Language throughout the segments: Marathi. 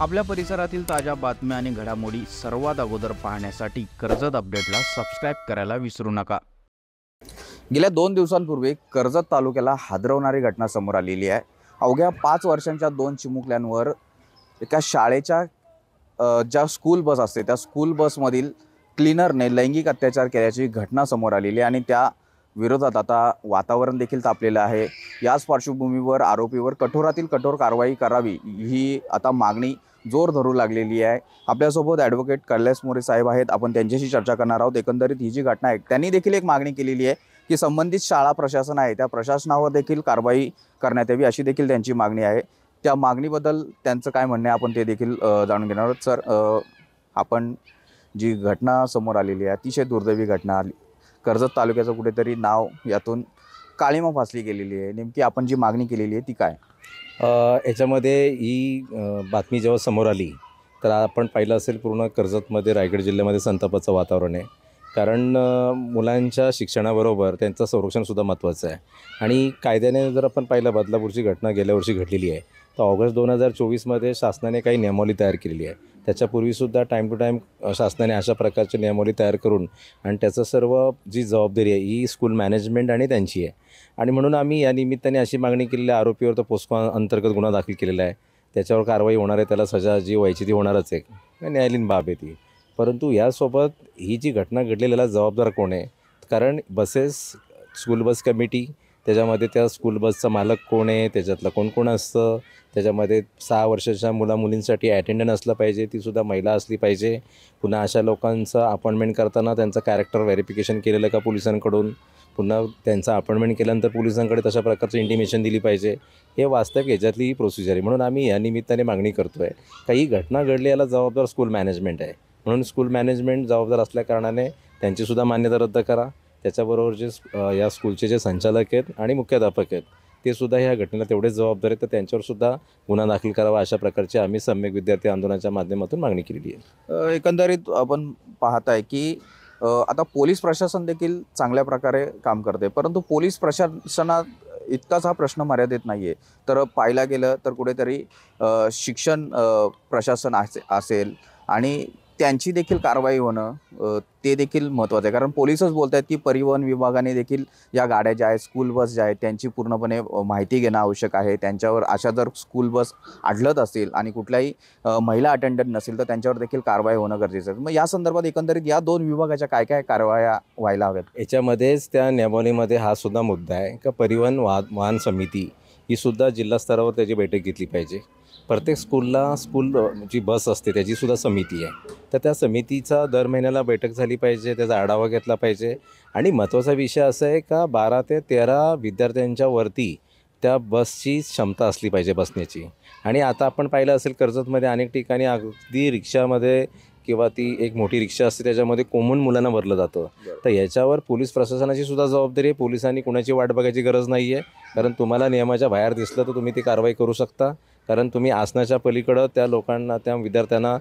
आपल्या परिसरातील ताज्या बातम्या आणि घडामोडी सर्वात अगोदर पाहण्यासाठी कर्जत अपडेटला सबस्क्राईब करायला विसरू नका। गेल्या 2 दिवसांपूर्वी कर्जत तालुक्याला हादरवणारी घटना समोर आलेली आहे। अवघ्या 5 वर्षांच्या 2 चिमुकल्यांवर एका शाळेच्या ज्या स्कूल बस असते त्या स्कूल बसमधील क्लीनरने लैंगिक अत्याचार केल्याची घटना समोर आलेली आहे आणि त्या विरोधात आता वातावरण देखील तापलेलं आहे। याच पार्श्वभूमीवर आरोपीवर कठोरातील कठोर कारवाई करावी ही आता मागणी जोर धरू लागलेली आहे। आपल्यासोबत ॲडव्होकेट कैलास मोरे साहेब आहेत, आपण त्यांच्याशी चर्चा करणार आहोत। एकंदरीत ही जी घटना आहे त्यांनी देखील एक मागणी केलेली आहे की संबंधित शाळा प्रशासन आहे त्या प्रशासनावर देखील कारवाई करण्यात यावी अशी देखील त्यांची मागणी आहे। त्या मागणीबद्दल त्यांचं काय म्हणणं आहे आपण ते देखील जाणून घेणार आहोत। सर, आपण जी घटना समोर आलेली आहे अतिशय दुर्दैवी घटना आली, कर्जत तालुक्याचं कुठेतरी नाव यातून काळिमा फासली गेलेली आहे, नेमकी आपण जी मागणी केलेली आहे ती काय? याच्यामध्ये ही बातमी जेव्हा समोर आली तर आपण पाहिलं असेल पूर्ण कर्जतमध्ये रायगड जिल्ह्यामध्ये संतापाचं वातावरण आहे। कारण मुलांच्या शिक्षणाबरोबर त्यांचं संरक्षणसुद्धा महत्त्वाचं आहे आणि कायद्याने जर आपण पाहिलं बदलापूरची घटना गेल्या वर्षी घडलेली आहे तर ऑगस्ट 2024मध्ये शासनाने काही नियमावली तयार केलेली आहे। त्याच्यापूर्वीसुद्धा टाईम टू टाईम शासनाने अशा प्रकारची नियमावली तयार करून आणि त्याचं सर्व जी जबाबदारी आहे ही स्कूल मॅनेजमेंट आणि त्यांची आहे आणि म्हणून आम्ही या निमित्ताने अशी मागणी केलेली आहे। आरोपीवर तर पोस्को अंतर्गत गुन्हा दाखल केलेला आहे, त्याच्यावर कारवाई होणार आहे, त्याला सजा जी व्हायची ती होणारच आहे, न्यायालयीन बाब आहे ती। परंतु यासोबत ही जी घटना घडलेल्याला जबाबदार कोण आहे? कारण बसेस स्कूल बस कमिटी, त्याच्यामध्ये त्या स्कूल बसचा मालक कोण आहे, त्याच्यातलं कोण कोण असतं, त्याच्यामध्ये 6 वर्षाच्या मुलींसाठी अटेंडंट असलं पाहिजे, तीसुद्धा महिला असली पाहिजे। पुन्हा अशा लोकांचं अपॉइंटमेंट करताना त्यांचं कॅरेक्टर व्हेरिफिकेशन केलेलं का पोलिसांकडून, पुन्हा त्यांचं अपॉइंटमेंट केल्यानंतर पोलिसांकडे तशा प्रकारचं इंटिमेशन दिली पाहिजे। हे वास्तविक याच्यातली ही प्रोसिजर आहे। म्हणून आम्ही या निमित्ताने मागणी करतो आहे काही घटना घडली याला जबाबदार स्कूल मॅनेजमेंट आहे, म्हणून स्कूल मॅनेजमेंट जबाबदार असल्याकारणाने त्यांचीसुद्धा मान्यता रद्द करा। त्याच्याबरोबर जे या स्कूलचे जे संचालक आहेत आणि मुख्याध्यापक आहेत ते सुद्धा ह्या घटनेला तेवढेच जबाबदार आहेत, तर त्यांच्यावरसुद्धा गुन्हा दाखल करावा अशा प्रकारची आम्ही सम्यक विद्यार्थी आंदोलनाच्या माध्यमातून मागणी केलेली आहे। एकंदरीत आपण पाहत आहे की आता पोलीस प्रशासन देखील चांगल्या प्रकारे काम करते, परंतु पोलीस प्रशासनात इतकाच हा प्रश्न मर्यादित नाही आहे। तर पाहायला गेलं तर कुठेतरी शिक्षण प्रशासन असेल आणि त्यांची देखील कारवाई होणं ते देखील महत्त्वाचं आहे। कारण पोलीसच बोलत आहेत की परिवहन विभागाने देखील या गाड्या ज्या आहेत स्कूल बस ज्या आहेत त्यांची पूर्णपणे माहिती घेणं आवश्यक आहे। त्यांच्यावर अशा जर स्कूल बस आढळत असतील आणि कुठल्याही महिला अटेंडंट नसेल तर त्यांच्यावर देखील कारवाई होणं गरजेचं आहे। मग या संदर्भात एकंदरीत या 2 विभागाच्या काय काय कारवाया व्हायला हव्यात? याच्यामध्येच त्या नियमावलीमध्ये हा सुद्धा मुद्दा आहे का परिवहन वाहन समिती ही सुद्धा जिल्हा स्तरावर त्याची बैठक घेतली पाहिजे। प्रत्येक स्कूलला जी बस असते त्याचीसुद्धा समिती आहे, तर त्या समितीचा दर महिन्याला बैठक झाली पाहिजे, त्याचा आढावा घेतला पाहिजे। आणि महत्त्वाचा विषय असा आहे का 12 ते 13 विद्यार्थ्यांच्या वरती त्या बसची क्षमता असली पाहिजे बसण्याची। आणि आता आपण पाहिलं असेल कर्जतमध्ये अनेक ठिकाणी अगदी रिक्षामध्ये किंवा ती एक मोठी रिक्षा असते त्याच्यामध्ये कोमून मुलांना भरलं जातं, तर याच्यावर पोलीस प्रशासनाची सुद्धा जबाबदारी आहे। पोलिसांनी कुणाची वाट बघायची गरज नाही आहे, कारण तुम्हाला नियमाच्या बाहेर दिसलं तर तुम्ही ती कारवाई करू शकता, कारण तुम्ही आसनाच्या पलीकडं त्या लोकांना त्या विद्यार्थ्यांना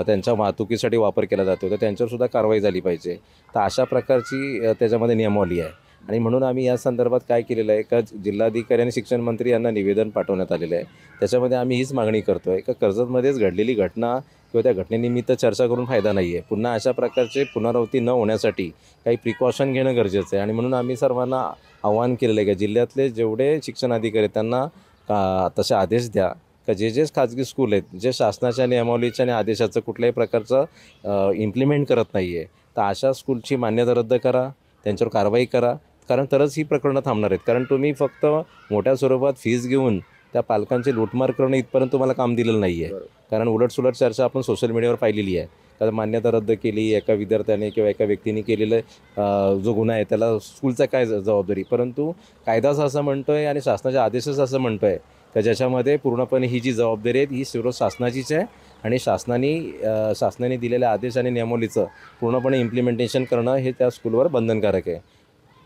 त्यांच्या वाहतुकीसाठी वापर केला जातो, तर त्यांच्यावरसुद्धा कारवाई झाली पाहिजे। तर अशा प्रकारची त्याच्यामध्ये नियमावली आहे आणि म्हणून आम्ही या संदर्भात काय केलेलं आहे का जिल्हाधिकारी आणि शिक्षण मंत्री यांना निवेदन पाठवण्यात आलेलं आहे। त्याच्यामध्ये आम्ही हीच मागणी करतो आहे का कर्जतमध्येच घडलेली घटना किंवा त्या घटनेनिमित्त चर्चा करून फायदा नाही आहे, पुन्हा अशा प्रकारचे पुनरावृत्ती न होण्यासाठी काही प्रिकॉशन घेणं गरजेचं आहे। आणि म्हणून आम्ही सर्वांना आवाहन केलेलं आहे की जिल्ह्यातले जेवढे शिक्षण अधिकारी आहेत त्यांना तसे आदेश द्या का जे खाजगी स्कूल आहेत जे शासनाच्या नियमावलीच्या आणि आदेशाचं कुठल्याही प्रकारचं इम्प्लिमेंट करत नाही आहे तर अशा स्कूलची मान्यता रद्द करा, त्यांच्यावर कारवाई करा, कारण तरच ही प्रकरणं थांबणार आहेत। कारण तुम्ही फक्त मोठ्या स्वरूपात फीज घेऊन त्या पालकांची लूटमार करणं इथपर्यंत तुम्हाला काम दिलेलं नाही आहे। कारण उलटसुलट चर्चा आपण सोशल मीडियावर पाहिलेली आहे, कारण मान्यता रद्द केली एका विद्यार्थ्याने किंवा एका व्यक्तीने केलेलं जो गुन्हा आहे त्याला स्कूलचा काय जबाबदारी, परंतु कायदाच असं म्हणतो आहे आणि शासनाच्या आदेशच असं म्हणतो आहे का ज्याच्यामध्ये पूर्णपणे ही जी जबाबदारी आहे ही सर्व शासनाचीच आहे आणि शासनाने दिलेल्या आदेश आणि नियमावलीचं पूर्णपणे इम्प्लिमेंटेशन करणं हे त्या स्कूलवर बंधनकारक आहे।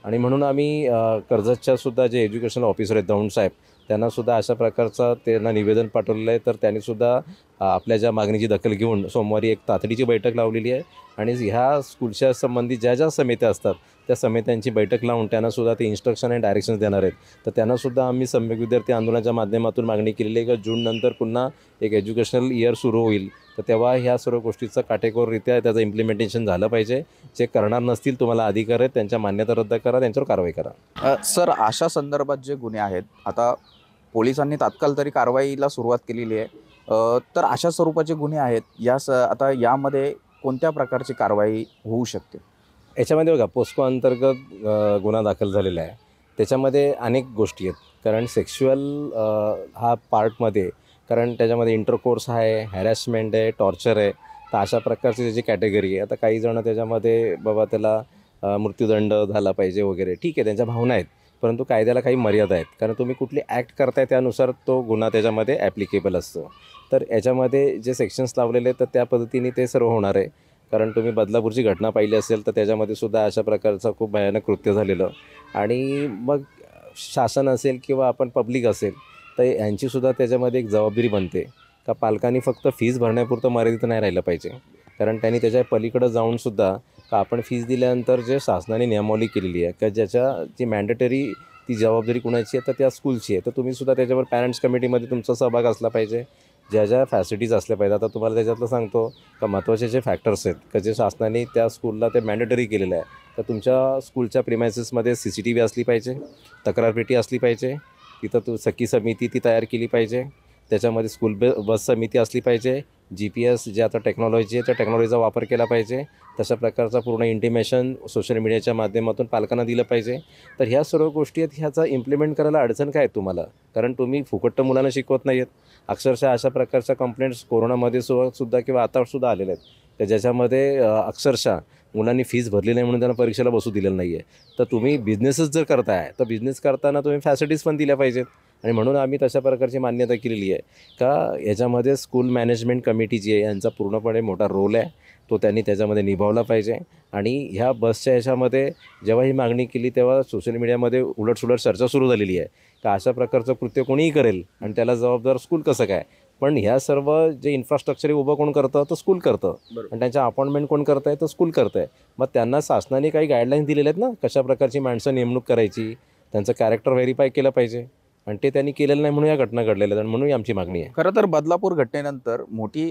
आणि म्हणून आम्ही कर्जतच्यासुद्धा जे एज्युकेशनल ऑफिसर आहेत दौंड साहेब त्यांनासुद्धा अशा प्रकारचं त्यांना निवेदन पाठवलेलं आहे, तर त्यांनीसुद्धा आपल्या ज्या मागणीची दखल घेऊन सोमवारी एक तातडीची बैठक लावलेली आहे आणि ह्या स्कूलच्या संबंधित ज्या ज्या समित्या असतात त्या समित्यांची बैठक लावून त्यांनासुद्धा ते इन्स्ट्रक्शन आणि डायरेक्शन्स देणार आहेत. तर त्यांनासुद्धा आम्ही सम्यक विद्यार्थी आंदोलनाच्या माध्यमातून मागणी केलेली आहे की जूननंतर पुन्हा एक एज्युकेशनल इयर सुरू होईल, तर तेव्हा ह्या सर्व गोष्टीचं काटेकोररित्या त्याचं इम्प्लिमेंटेशन झालं पाहिजे. जे करणार नसतील तुम्हाला अधिकार आहेत, त्यांच्या मान्यता रद्द करा, त्यांच्यावर कारवाई करा. सर, अशा संदर्भात जे गुन्हे आहेत, आता पोलिसांनी तात्काळ तरी कारवाईला सुरुवात केलेली आहे, तर अशा स्वरूपाचे गुन्हे आहेत आता यामध्ये कोणत्या प्रकारची कारवाई होऊ शकते? याच्यामध्ये बघा, पोस्को अंतर्गत गुन्हा दाखल झालेला आहे. त्याच्यामध्ये अनेक गोष्टी आहेत. कारण सेक्शुअल हा पार्टमध्ये, कारण त्याच्यामध्ये इंटरकोर्स आहे, हॅरॅसमेंट आहे, टॉर्चर आहे. तर अशा प्रकारची त्याची कॅटेगरी आहे. आता काही जण त्याच्यामध्ये बाबा त्याला मृत्यूदंड झाला पाहिजे वगैरे, ठीक आहे, त्यांच्या भावना आहेत, परंतु कायद्याला काही मर्यादा आहेत. कारण तुम्ही कुठली ॲक्ट करताय त्यानुसार तो गुन्हा त्याच्यामध्ये ॲप्लिकेबल असतो. तर याच्यामध्ये जे सेक्शन्स लावलेले आहेत तर त्या पद्धतीने ते सर्व होणार आहे. कारण तुम्ही बदलापूरची घटना पाहिली असेल तर त्याच्यामध्ये सुद्धा अशा प्रकारचं खूप भयानक कृत्य झालेलं. आणि मग शासन असेल किंवा आपण पब्लिक असेल तर यांचीसुद्धा त्याच्यामध्ये एक जबाबदारी बनते का पालकांनी फक्त फीज भरण्यापुरतं मर्यादित नाही राहिलं पाहिजे. कारण त्यांनी त्याच्या पलीकडं जाऊनसुद्धा का आपण फीज दिल्यानंतर जे शासनाने नियमावली केलेली आहे का ज्याच्या जी मॅन्डेटरी ती जबाबदारी कुणाची आहे तर त्या स्कूलची आहे, तर तुम्हीसुद्धा त्याच्यावर पॅरेंट्स कमिटीमध्ये तुमचा सहभाग असला पाहिजे. ज्या ज्या फॅसिलिटीज असल्या पाहिजे. आता तुम्हाला त्याच्यातलं सांगतो का महत्त्वाचे जे फॅक्टर्स आहेत का जे शासनाने त्या स्कूलला ते मॅन्डेटरी केलेलं आहे. तर तुमच्या स्कूलच्या प्रिमायसेसमध्ये CCTV असली पाहिजे, तक्रारपेटी असली पाहिजे, तिथं सखी समिती ती तयार केली पाहिजे, त्याच्यामध्ये स्कूल बस समिती असली पाहिजे, GPS जे आता टेक्नॉलॉजी आहे त्या टेक्नॉलॉजीचा वापर केला पाहिजे. तशा प्रकारचा पूर्ण इंटिमेशन सोशल मीडियाच्या माध्यमातून पालकांना दिलं पाहिजे. तर ह्या सर्व गोष्टी आहेत, ह्याचा इम्प्लिमेंट करायला अडचण काय आहे तुम्हाला? कारण तुम्ही फुकट मुलांना शिकवत नाही आहेत. अक्षरशः अशा प्रकारच्या कंप्लेंट्स कोरोनामध्ये सुद्धा किंवा आतासुद्धा आलेल्या आहेत तर ज्याच्यामध्ये अक्षरशः मुलांनी फीस भरली नाही म्हणून त्यांना परीक्षेला बसू दिलेलं नाही आहे. तर तुम्ही बिझनेसच जर करताय तर बिझनेस करताना तुम्ही फॅसिलिटीज पण दिल्या पाहिजेत. आणि म्हणून आम्ही तशा प्रकारची मान्यता केलेली आहे का याच्यामध्ये स्कूल मॅनेजमेंट कमिटी जी आहे यांचा पूर्णपणे मोठा रोल आहे, तो त्यांनी त्याच्यामध्ये निभावला पाहिजे. आणि ह्या बसच्या ह्याच्यामध्ये जेव्हा ही मागणी केली तेव्हा सोशल मीडियामध्ये उलटसुलट चर्चा सुरू झालेली आहे का अशा प्रकारचं कृत्य कोणीही करेल आणि त्याला जबाबदार स्कूल कसं काय. पण ह्या सर्व जे इन्फ्रास्ट्रक्चर उभं कोण करतं तर स्कूल करतं आणि त्यांच्या अपॉइंटमेंट कोण करत आहे तर स्कूल करतं आहे. मग त्यांना शासनाने काही गाईडलाईन्स दिलेल्या आहेत ना कशा प्रकारची माणसं नेमणूक करायची, त्यांचं कॅरेक्टर व्हेरीफाय केलं पाहिजे. आणि ते त्यांनी केलेलं नाही म्हणून या घटना घडलेल्या आहेत आणि म्हणून आमची मागणी आहे. खरं तर बदलापूर घटनेनंतर मोठी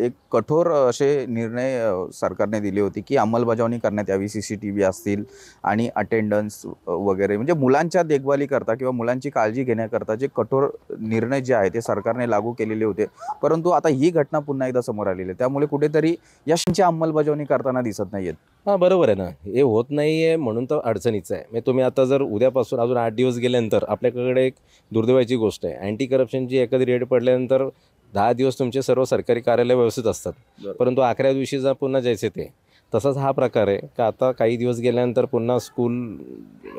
एक कठोर असे निर्णय सरकारने दिले होते की अंमलबजावणी करण्यात यावी. CCTV असतील आणि अटेंडन्स वगैरे, म्हणजे मुलांच्या देखभालीकरता किंवा मुलांची काळजी घेण्याकरता जे कठोर निर्णय जे आहे ते सरकारने लागू केलेले होते. परंतु आता ही घटना पुन्हा एकदा समोर आलेली आहे, त्यामुळे कुठेतरी याची अंमलबजावणी करताना दिसत नाही आहेत. हां, बरोबर आहे ना. हे होत नाही आहे म्हणून तर अडचणीचं आहे. म्हणजे तुम्ही आता जर उद्यापासून अजून 8 दिवस गेल्यानंतर आपल्याकडे एक दुर्दैवाची गोष्ट आहे. अँटी करप्शनची एखादी रेड पडल्यानंतर 10 दिवस तुमचे सर्व सरकारी कार्यालय व्यवस्थित असतात. परंतु 11व्या दिवशी जा पुन्हा जायचे ते. तसाच हा प्रकार आहे का आता काही दिवस गेल्यानंतर पुन्हा स्कूल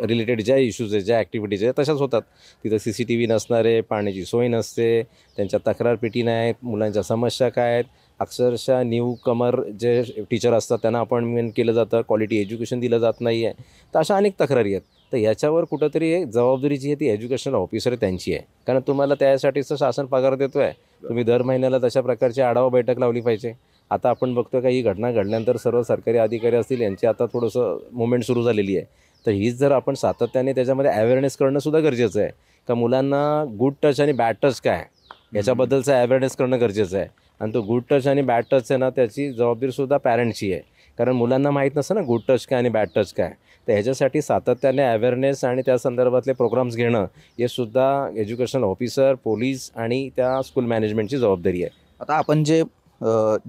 रिलेटेड ज्या इश्यूज आहेत, ज्या ॲक्टिव्हिटीज आहेत तशाच होतात. तिथं CCTV नसणार आहे, पाण्याची सोय नसते, त्यांच्या तक्रारपेटी नाही आहेत, मुलांच्या समस्या काय आहेत. अक्षरशः न्यू कमर जे टीचर असतात त्यांना अपॉइंटमेंट केलं जातं, क्वालिटी एज्युकेशन दिलं जात नाही आहे. तर अशा अनेक तक्रारी आहेत. तर याच्यावर कुठंतरी एक जबाबदारी जी आहे ती एज्युकेशनल ऑफिसर आहे त्यांची आहे. कारण तुम्हाला त्यासाठीचं शासन पगार देतो आहे. तुम्ही दर महिन्याला तशा प्रकारची आढावा बैठक लावली पाहिजे. आता आपण बघतो का ही घटना घडल्यानंतर सर्व सरकारी अधिकारी असतील यांची आता थोडंसं मुवमेंट सुरू झालेली आहे. तर हीच जर आपण सातत्याने त्याच्यामध्ये अवेअरनेस करणंसुद्धा गरजेचं आहे का मुलांना गुड टच आणि बॅड टच काय याच्याबद्दलचा अवेअरनेस करणं गरजेचं आहे. आणि तो गुड टच आणि बॅड टच आहे ना त्याची जबाबदारीसुद्धा पॅरेंटची आहे. कारण मुलांना माहीत नसतं ना गुड टच काय आणि बॅड टच काय. तर ह्याच्यासाठी सातत्याने अवेअरनेस आणि त्या संदर्भातले प्रोग्राम्स घेणं हे सुद्धा एज्युकेशनल ऑफिसर, पोलीस आणि त्या स्कूल मॅनेजमेंटची जबाबदारी आहे. आता आपण जे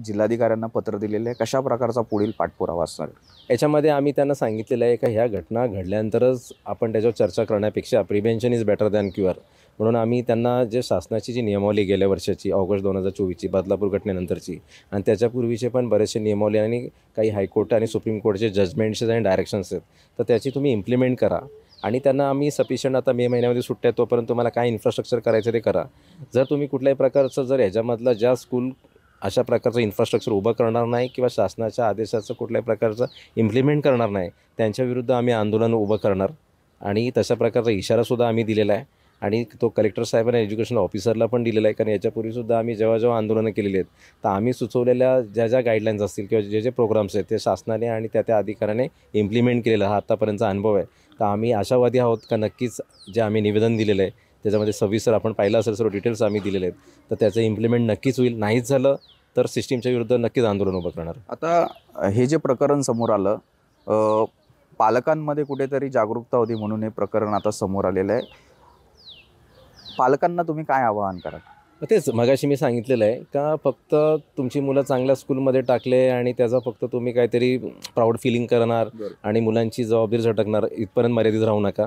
जिल्हाधिकाऱ्यांना पत्र दिलेलं आहे, कशा प्रकारचा पुढील पाठपुरावा असणार आहे? याच्यामध्ये आम्ही त्यांना सांगितलेलं आहे का ह्या घटना घडल्यानंतरच आपण त्याच्यावर चर्चा करण्यापेक्षा prevention is better than cure. म्हणून आम्ही त्यांना जे शासनाची जी नियमावली गेल्या वर्षाची ऑगस्ट 2024ची बदलापूर घटनेनंतरची आणि त्याच्यापूर्वीचे पण बरेचसे नियमावली आणि काही हायकोर्ट आणि सुप्रीम कोर्टचे जजमेंट्स आणि डायरेक्शन्स आहेत तर त्याची तुम्ही इम्प्लिमेंट करा. आणि त्यांना आम्ही सफिशियंट आता मे महिन्यामध्ये सुट्ट्या आहेत तोपर्यंत तुम्हाला काय इन्फ्रास्ट्रक्चर करायचं ते करा. जर तुम्ही कुठल्याही प्रकारचं जर ह्याच्यामधलं ज्या स्कूल अशा प्रकारचं इन्फ्रास्ट्रक्चर उभं करणार नाही किंवा शासनाच्या आदेशाचं कुठल्याही प्रकारचं इम्प्लिमेंट करणार नाही त्यांच्याविरुद्ध आम्ही आंदोलन उभं करणार. आणि तशा प्रकारचा इशारासुद्धा आम्ही दिलेला आहे. आणि तो कलेक्टर साहेबांना एज्युकेशन ऑफिसरला पण दिलेला आहे. कारण याच्यापूर्वीसुद्धा आम्ही जेव्हा आंदोलनं केलेली आहेत तर आम्ही सुचवलेल्या ज्या गाईडलाईन्स असतील किंवा जे प्रोग्राम्स आहेत ते शासनाने आणि त्या अधिकाऱ्याने इम्प्लिमेंट केलेला हा आत्तापर्यंतचा अनुभव आहे. तर आम्ही आशावादी आहोत का नक्कीच जे आम्ही निवेदन दिलेलं आहे त्याच्यामध्ये सविस्तर आपण पाहिलं असेल सर्व डिटेल्स आम्ही दिलेले आहेत तर त्याचं इम्प्लिमेंट नक्कीच होईल. नाहीच झालं तर सिस्टीमच्या विरुद्ध नक्कीच आंदोलन उभं करणार. आता हे जे प्रकरण समोर आलं, पालकांमध्ये कुठेतरी जागरूकता होती म्हणून हे प्रकरण आता समोर आलेलं आहे. पालकांना तुम्ही काय आवाहन कराल? तेच मगाशी मी सांगितलेलं आहे का फक्त तुमची मुलं चांगल्या स्कूलमध्ये टाकले आणि त्याचा फक्त तुम्ही काहीतरी प्राऊड फिलिंग करणार आणि मुलांची जबाबदारी झटकणार इथपर्यंत मर्यादित राहू नका.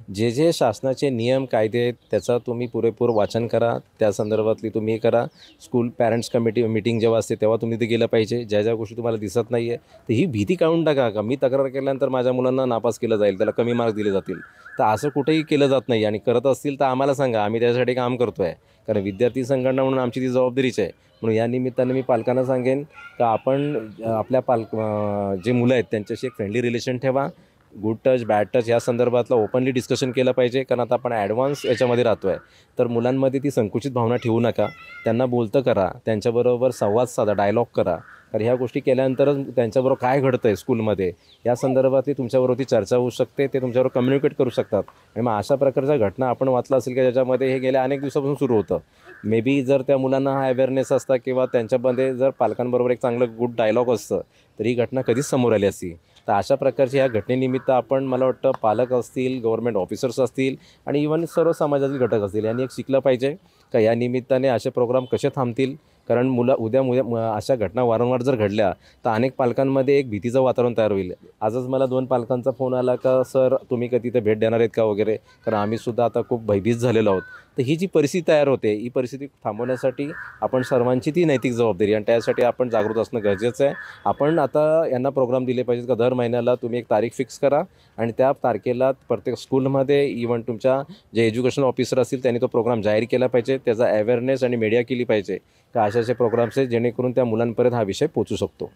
जे शासनाचे नियम कायदे आहेत त्याचा तुम्ही पुरेपूर वाचन करा. त्या संदर्भातली तुम्ही हे करा. स्कूल पॅरेंट्स कमिटी मीटिंग जेव्हा असते तेव्हा तुम्ही ते गेलं पाहिजे. ज्या गोष्टी तुम्हाला दिसत नाही आहे तर ही भीती काढून टाका का मी तक्रार केल्यानंतर माझ्या मुलांना नापास केलं जाईल, त्याला कमी मार्क्स दिले जातील. तर असं कुठेही केलं जात नाही आणि करत असतील तर आम्हाला सांगा, आम्ही त्याच्यासाठी काम करतो आहे. कारण विद्यार्थी संघटना म्हणून आमची ती जबाबदारीच आहे. म्हणून या निमित्तानं मी पालकांना सांगेन का आपण आपल्या जे मुलं आहेत त्यांच्याशी एक फ्रेंडली रिलेशन ठेवा. गुड टच बॅड टच या संदर्भातलं ओपनली डिस्कशन केलं पाहिजे. कारण आता आपण ॲडव्हान्स याच्यामध्ये राहतो आहे तर मुलांमध्ये ती संकुचित भावना ठेवू नका. त्यांना बोलतं करा, त्यांच्याबरोबर संवाद साधा, डायलॉग करा. कारण ह्या गोष्टी केल्यानंतरच त्यांच्याबरोबर काय घडतं आहे स्कूलमध्ये या संदर्भातली तुमच्याबरोबर ती चर्चा होऊ शकते. ते तुमच्याबरोबर कम्युनिकेट करू शकतात. आणि मग अशा प्रकारच्या घटना आपण वाचलं असेल की ज्याच्यामध्ये हे गेल्या अनेक दिवसापासून सुरू होतं. मे बी जर त्या मुलांना हा अवेअरनेस असता किंवा त्यांच्यामध्ये जर पालकांबरोबर एक चांगलं गुड डायलॉग असतं तर ही घटना कधीच समोर आली असती. तर अशा प्रकारच्या ह्या घटनेनिमित्त आपण मला वाटतं पालक असतील, गव्हर्नमेंट ऑफिसर्स असतील आणि इव्हन सर्व समाजातील घटक असतील यांनी एक शिकलं पाहिजे का या निमित्ताने असे प्रोग्राम कसे थांबतील. कारण उद्या अशा घटना वारंवार जर घडल्या तर अनेक पालकांमध्ये एक भीतीचं वातावरण तयार होईल. आजच मला 2 पालकांचा फोन आला का सर तुम्ही कधी तिथे भेट देणार आहेत का वगैरे, कारण आम्हीसुद्धा आता खूप भयभीत झालेलो आहोत. तर ही जी परिस्थिती तयार होते ही परिस्थिती थांबवण्यासाठी आपण सर्वांची ती नैतिक जबाबदारी आणि त्यासाठी आपण जागृत असणं गरजेचं आहे. आपण आता यांना प्रोग्राम दिले पाहिजेत का दर महिन्याला तुम्ही एक तारीख फिक्स करा आणि त्या तारखेला प्रत्येक स्कूलमध्ये इव्हन तुमच्या जे एज्युकेशन ऑफिसर असतील त्यांनी तो प्रोग्राम जाहीर केला पाहिजे. त्याचा अवेअरनेस आणि मीडिया केली पाहिजे का असे प्रोग्राम्स आहेत जेणेकरून त्या मुलांपर्यंत हा विषय पोचू शकतो.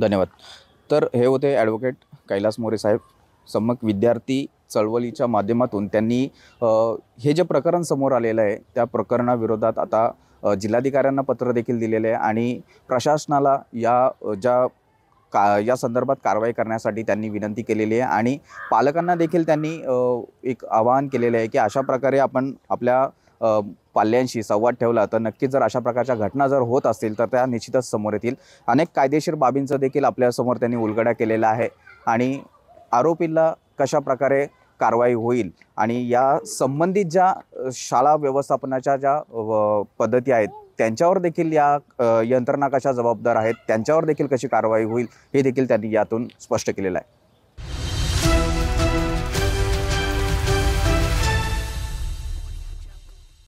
धन्यवाद. तर हे होते ॲडव्होकेट कैलास मोरे साहेब. सम्यक विद्यार्थी चळवळीच्या माध्यमातून त्यांनी हे जे प्रकरण समोर आलेलं आहे त्या प्रकरणाविरोधात आता जिल्हाधिकाऱ्यांना पत्र देखील दिलेलं आहे आणि प्रशासनाला या संदर्भात कारवाई करण्यासाठी त्यांनी विनंती केलेली आहे आणि पालकांना देखील त्यांनी एक आवाहन केलेलं आहे की अशा प्रकारे आपण आपल्या पाल्यांशी संवाद ठेवला तर नक्कीच जर अशा प्रकारच्या घटना जर होत असतील तर त्या निश्चितच समोर येतील. अनेक कायदेशीर बाबींचं देखील आपल्यासमोर त्यांनी उलगडा केलेला आहे आणि आरोपीला कशा प्रकारे कारवाई होईल आणि या संबंधित ज्या शाळा व्यवस्थापनाच्या ज्या पद्धती आहेत त्यांच्यावर देखील या यंत्रणा कशा जबाबदार आहेत त्यांच्यावर देखील कशी कारवाई होईल हे देखील त्यांनी यातून स्पष्ट केलेलं आहे.